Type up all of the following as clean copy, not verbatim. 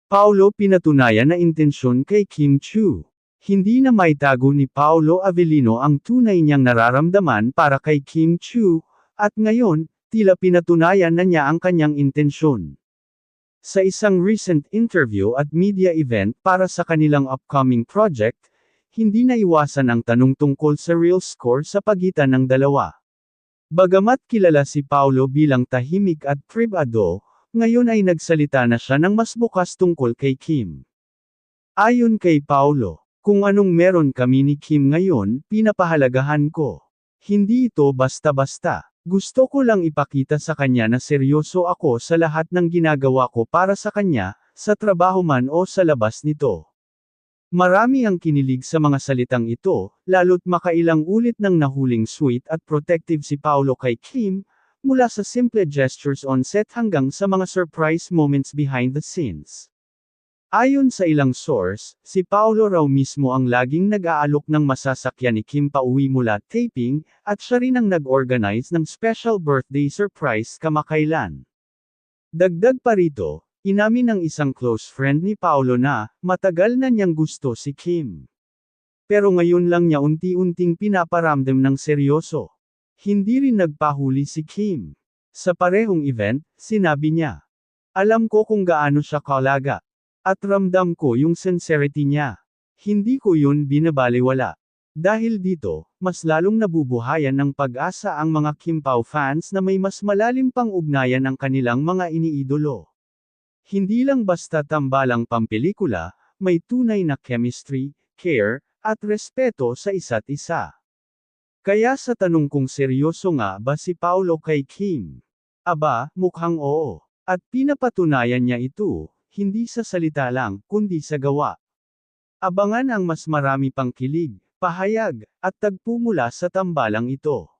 Paolo pinatunayan na intensyon kay Kim Chiu. Hindi na maitago ni Paolo Avellino ang tunay niyang nararamdaman para kay Kim Chiu, at ngayon, tila pinatunayan na niya ang kanyang intensyon. Sa isang recent interview at media event para sa kanilang upcoming project, hindi naiwasan ang tanong tungkol sa real score sa pagitan ng dalawa. Bagamat kilala si Paolo bilang tahimik at pribado, ngayon ay nagsalita na siya ng mas bukas tungkol kay Kim. Ayon kay Paolo, kung anong meron kami ni Kim ngayon, pinapahalagahan ko. Hindi ito basta-basta. Gusto ko lang ipakita sa kanya na seryoso ako sa lahat ng ginagawa ko para sa kanya, sa trabaho man o sa labas nito. Marami ang kinilig sa mga salitang ito, lalo't makailang ulit nang nahuling sweet at protective si Paolo kay Kim, mula sa simple gestures on set hanggang sa mga surprise moments behind the scenes. Ayon sa ilang source, si Paolo raw mismo ang laging nag-aalok ng masasakyan ni Kim pauwi mula taping, at siya rin ang nag-organize ng special birthday surprise kamakailan. Dagdag pa rito, inamin ng isang close friend ni Paolo na, matagal na niyang gusto si Kim. Pero ngayon lang niya unti-unting pinaparamdam ng seryoso. Hindi rin nagpahuli si Kim. Sa parehong event, sinabi niya, alam ko kung gaano siya kalaga. At ramdam ko yung sincerity niya. Hindi ko yun binabalewala. Dahil dito, mas lalong nabubuhayan ng pag-asa ang mga Kim Pao fans na may mas malalim pang ugnayan ang kanilang mga iniidolo. Hindi lang basta tambalang pampelikula, may tunay na chemistry, care, at respeto sa isa't isa. Kaya sa tanong kung seryoso nga ba si Paolo kay Kim? Aba, mukhang oo. At pinapatunayan niya ito, hindi sa salita lang, kundi sa gawa. Abangan ang mas marami pang kilig, pahayag, at tagpo mula sa tambalang ito.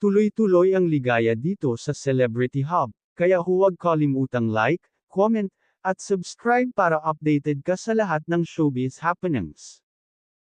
Tuloy-tuloy ang ligaya dito sa Celebrity Hub, kaya huwag kalimutang like, comment, at subscribe para updated ka sa lahat ng showbiz happenings.